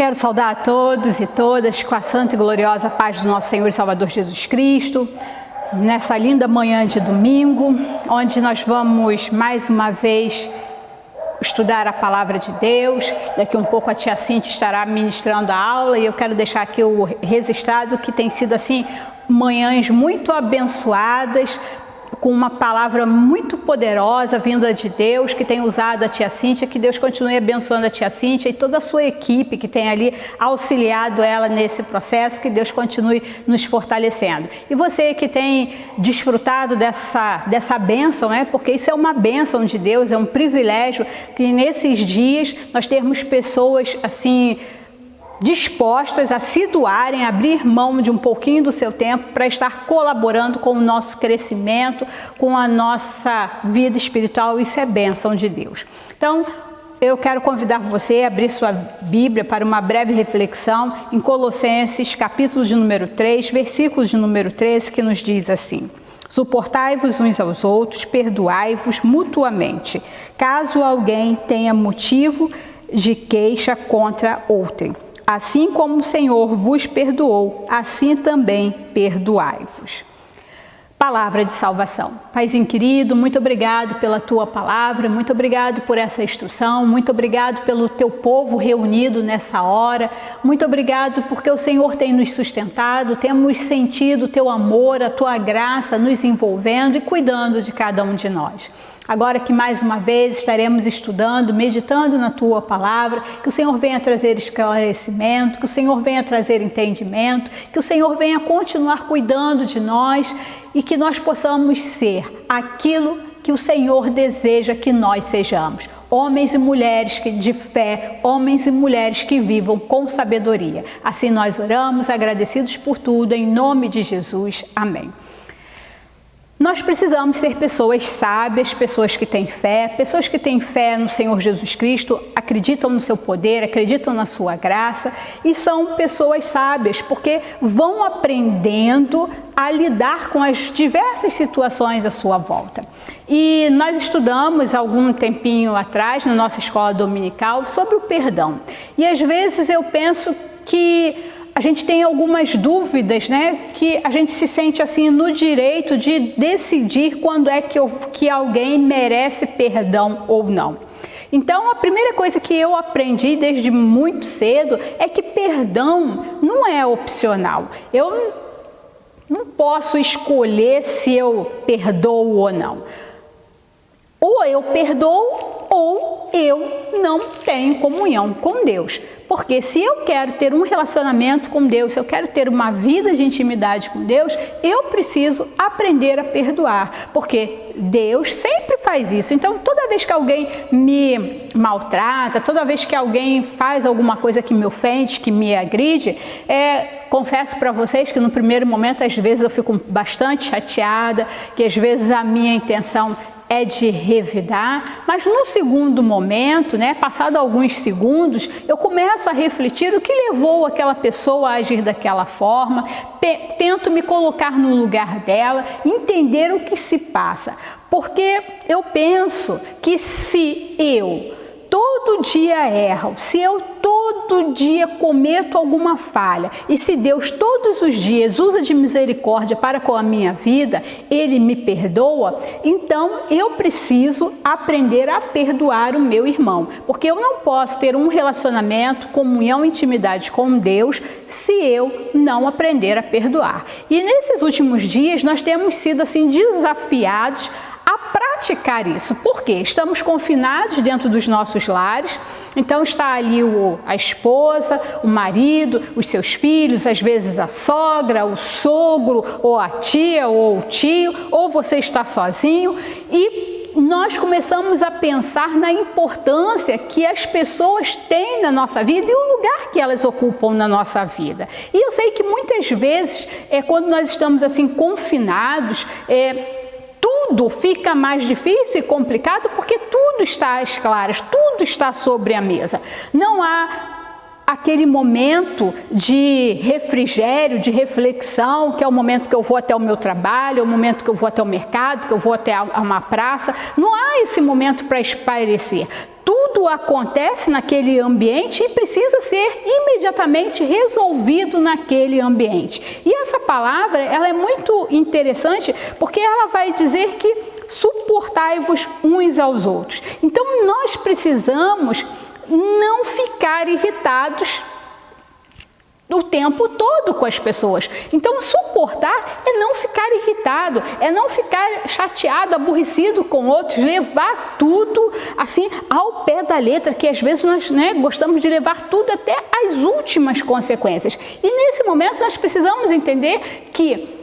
Quero saudar a todos e todas com a santa e gloriosa paz do nosso Senhor e Salvador Jesus Cristo, nessa linda manhã de domingo, onde nós vamos mais uma vez estudar a Palavra de Deus. Daqui um pouco a tia Cintia estará ministrando a aula e eu quero deixar aqui o registrado que tem sido assim manhãs muito abençoadas, com uma palavra muito poderosa vinda de Deus, que tem usado a tia Cintia, que Deus continue abençoando a tia Cintia e toda a sua equipe que tem ali auxiliado ela nesse processo, que Deus continue nos fortalecendo. E você que tem desfrutado dessa bênção, né? Porque isso é uma bênção de Deus, é um privilégio que nesses dias nós termos pessoas assim dispostas a se doarem, a abrir mão de um pouquinho do seu tempo para estar colaborando com o nosso crescimento, com a nossa vida espiritual. Isso é bênção de Deus. Então, eu quero convidar você a abrir sua Bíblia para uma breve reflexão em Colossenses, capítulo de número 3, versículos de número 13, que nos diz assim: suportai-vos uns aos outros, perdoai-vos mutuamente, caso alguém tenha motivo de queixa contra outrem. Assim como o Senhor vos perdoou, assim também perdoai-vos. Palavra de salvação. Paizinho querido, muito obrigado pela tua palavra, muito obrigado por essa instrução, muito obrigado pelo teu povo reunido nessa hora, muito obrigado porque o Senhor tem nos sustentado, temos sentido o teu amor, a tua graça nos envolvendo e cuidando de cada um de nós. Agora que mais uma vez estaremos estudando, meditando na tua palavra, que o Senhor venha trazer esclarecimento, que o Senhor venha trazer entendimento, que o Senhor venha continuar cuidando de nós e que nós possamos ser aquilo que o Senhor deseja que nós sejamos. Homens e mulheres de fé, homens e mulheres que vivam com sabedoria. Assim nós oramos, agradecidos por tudo, em nome de Jesus. Amém. Nós precisamos ser pessoas sábias, pessoas que têm fé no Senhor Jesus Cristo, acreditam no seu poder, acreditam na sua graça e são pessoas sábias porque vão aprendendo a lidar com as diversas situações à sua volta. E nós estudamos algum tempinho atrás na nossa escola dominical sobre o perdão. E às vezes eu penso que a gente tem algumas dúvidas, né? Que a gente se sente assim no direito de decidir quando é que alguém merece perdão ou não. Então, a primeira coisa que eu aprendi desde muito cedo é que perdão não é opcional. Eu não posso escolher se eu perdoo ou não. Ou eu perdoo ou eu não tenho comunhão com Deus. Porque se eu quero ter um relacionamento com Deus, se eu quero ter uma vida de intimidade com Deus, eu preciso aprender a perdoar. Porque Deus sempre faz isso. Então, toda vez que alguém me maltrata, toda vez que alguém faz alguma coisa que me ofende, que me agride, confesso para vocês que no primeiro momento, às vezes eu fico bastante chateada, que às vezes a minha intenção é de revidar, mas no segundo momento, né, passado alguns segundos, eu começo a refletir o que levou aquela pessoa a agir daquela forma, tento me colocar no lugar dela, entender o que se passa, porque eu penso que se eu todo dia erro, se eu todo dia cometo alguma falha e se Deus todos os dias usa de misericórdia para com a minha vida, Ele me perdoa, então eu preciso aprender a perdoar o meu irmão, porque eu não posso ter um relacionamento, comunhão, intimidade com Deus se eu não aprender a perdoar. E nesses últimos dias nós temos sido assim desafiados a praticar isso, porque estamos confinados dentro dos nossos lares, então está ali a esposa, o marido, os seus filhos, às vezes a sogra, o sogro, ou a tia, ou o tio, ou você está sozinho e nós começamos a pensar na importância que as pessoas têm na nossa vida e o lugar que elas ocupam na nossa vida. E eu sei que muitas vezes, quando nós estamos assim confinados, tudo fica mais difícil e complicado porque tudo está às claras, tudo está sobre a mesa. Não há aquele momento de refrigério, de reflexão, que é o momento que eu vou até o meu trabalho, é o momento que eu vou até o mercado, que eu vou até uma praça. Não há esse momento para espairecer. tudo acontece naquele ambiente e precisa ser imediatamente resolvido naquele ambiente. E essa palavra, ela é muito interessante porque ela vai dizer que suportai-vos uns aos outros. Então nós precisamos não ficar irritados o tempo todo com as pessoas. Então, suportar é não ficar irritado, é não ficar chateado, aborrecido com outros, levar tudo assim ao pé da letra, que às vezes nós gostamos de levar tudo até as últimas consequências. E nesse momento nós precisamos entender que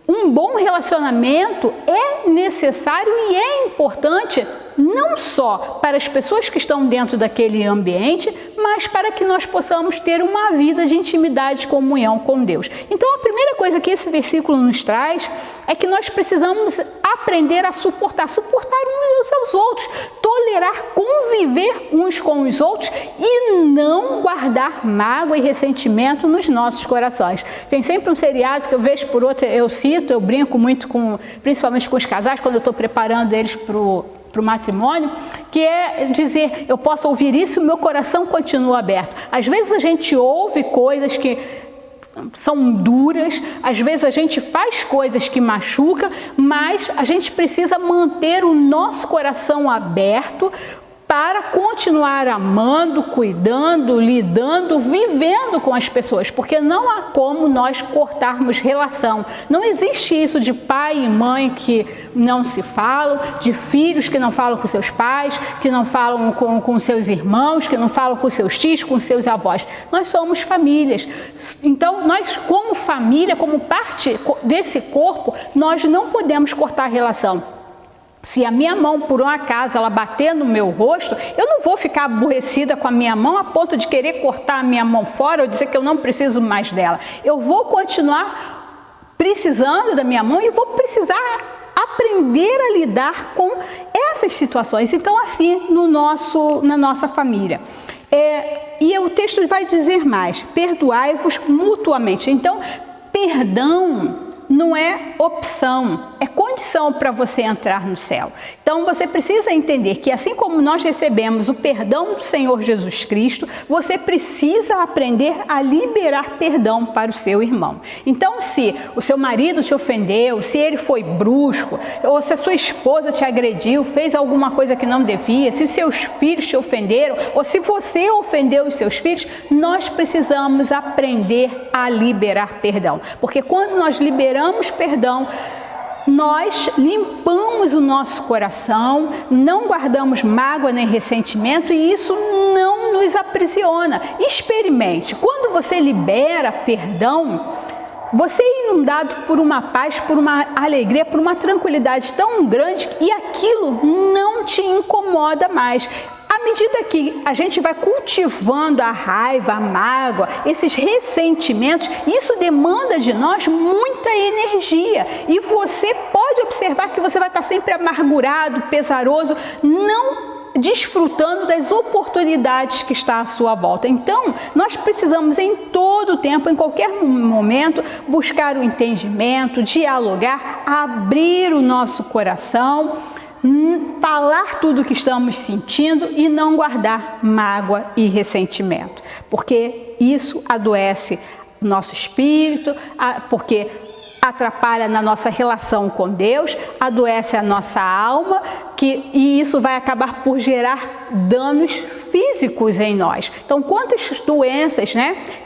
um bom relacionamento é necessário e é importante não só para as pessoas que estão dentro daquele ambiente, mas para que nós possamos ter uma vida de intimidade e comunhão com Deus. Então, a primeira coisa que esse versículo nos traz é que nós precisamos aprender a suportar uns aos outros, tolerar, conviver uns com os outros e não guardar mágoa e ressentimento nos nossos corações. Tem sempre um seriado que eu vejo por outro, eu cito, eu brinco muito principalmente com os casais, quando eu estou preparando eles para o matrimônio, que é dizer, eu posso ouvir isso e o meu coração continua aberto. Às vezes a gente ouve coisas que são duras, às vezes a gente faz coisas que machucam, mas a gente precisa manter o nosso coração aberto para continuar amando, cuidando, lidando, vivendo com as pessoas, porque não há como nós cortarmos relação. Não existe isso de pai e mãe que não se falam, de filhos que não falam com seus pais, que não falam com seus irmãos, que não falam com seus tios, com seus avós. Nós somos famílias. Então, nós como família, como parte desse corpo, nós não podemos cortar a relação. Se a minha mão, por um acaso, ela bater no meu rosto, eu não vou ficar aborrecida com a minha mão a ponto de querer cortar a minha mão fora ou dizer que eu não preciso mais dela. Eu vou continuar precisando da minha mão e vou precisar aprender a lidar com essas situações. Então, assim, na nossa família. E o texto vai dizer mais, perdoai-vos mutuamente. Então, perdão não é opção, é condição para você entrar no céu. Então você precisa entender que assim como nós recebemos o perdão do Senhor Jesus Cristo, você precisa aprender a liberar perdão para o seu irmão. Então se o seu marido te ofendeu, se ele foi brusco, ou se a sua esposa te agrediu, fez alguma coisa que não devia, se os seus filhos te ofenderam, ou se você ofendeu os seus filhos, nós precisamos aprender a liberar perdão. Porque quando nós liberamos perdão, nós limpamos o nosso coração, não guardamos mágoa nem ressentimento e isso não nos aprisiona. Experimente. Quando você libera perdão, você é inundado por uma paz, por uma alegria, por uma tranquilidade tão grande e aquilo não te incomoda mais. À medida que a gente vai cultivando a raiva, a mágoa, esses ressentimentos, isso demanda de nós muita energia. E você pode observar que você vai estar sempre amargurado, pesaroso, não desfrutando das oportunidades que está à sua volta. Então, nós precisamos em todo o tempo, em qualquer momento, buscar o entendimento, dialogar, abrir o nosso coração, falar tudo o que estamos sentindo e não guardar mágoa e ressentimento, porque isso adoece o nosso espírito, porque atrapalha na nossa relação com Deus, adoece a nossa alma, e isso vai acabar por gerar danos físicos em nós. Então, quantas doenças,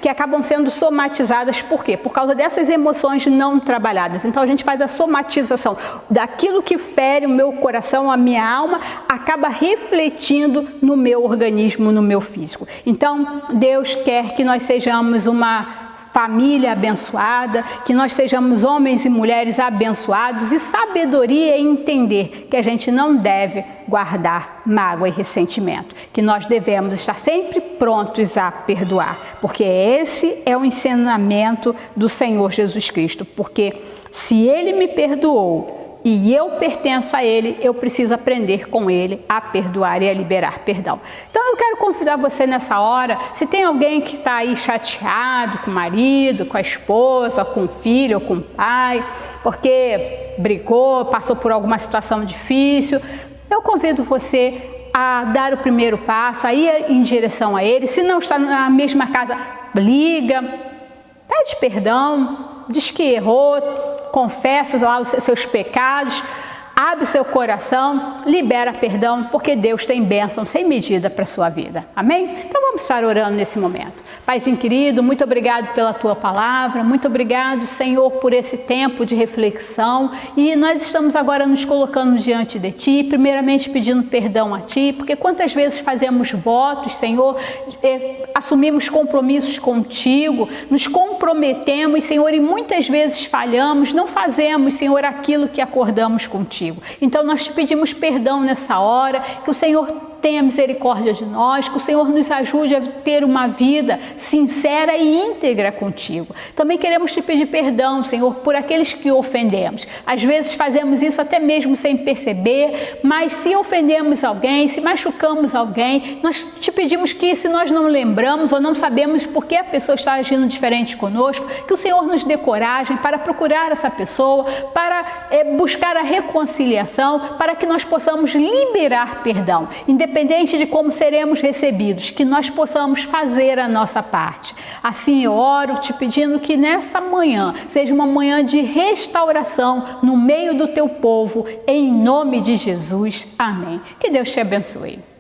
que acabam sendo somatizadas, por quê? Por causa dessas emoções não trabalhadas. Então, a gente faz a somatização daquilo que fere o meu coração, a minha alma, acaba refletindo no meu organismo, no meu físico. Então, Deus quer que nós sejamos uma família abençoada, que nós sejamos homens e mulheres abençoados e sabedoria em entender que a gente não deve guardar mágoa e ressentimento, que nós devemos estar sempre prontos a perdoar, porque esse é o ensinamento do Senhor Jesus Cristo, porque se Ele me perdoou e eu pertenço a Ele, eu preciso aprender com Ele a perdoar e a liberar perdão. Então eu quero convidar você nessa hora, se tem alguém que está aí chateado com o marido, com a esposa, com o filho ou com o pai, porque brigou, passou por alguma situação difícil, eu convido você a dar o primeiro passo, a ir em direção a Ele. Se não está na mesma casa, liga, pede perdão, diz que errou, confessa lá os seus pecados, abre o seu coração, libera perdão, porque Deus tem bênção sem medida para a sua vida. Amém? Então vamos estar orando nesse momento. Paizinho querido, muito obrigado pela Tua palavra, muito obrigado, Senhor, por esse tempo de reflexão. E nós estamos agora nos colocando diante de Ti, primeiramente pedindo perdão a Ti, porque quantas vezes fazemos votos, Senhor, assumimos compromissos contigo, nos comprometemos, Senhor, e muitas vezes falhamos, não fazemos, Senhor, aquilo que acordamos contigo. Então nós te pedimos perdão nessa hora, que o Senhor tenha misericórdia de nós, que o Senhor nos ajude a ter uma vida sincera e íntegra contigo. Também queremos te pedir perdão, Senhor, por aqueles que ofendemos. Às vezes fazemos isso até mesmo sem perceber, mas se ofendemos alguém, se machucamos alguém, nós te pedimos que, se nós não lembramos ou não sabemos por que a pessoa está agindo diferente conosco, que o Senhor nos dê coragem para procurar essa pessoa, para buscar a reconciliação, para que nós possamos liberar perdão, independente de como seremos recebidos, que nós possamos fazer a nossa parte. Assim eu oro te pedindo que nessa manhã seja uma manhã de restauração no meio do teu povo, em nome de Jesus. Amém. Que Deus te abençoe.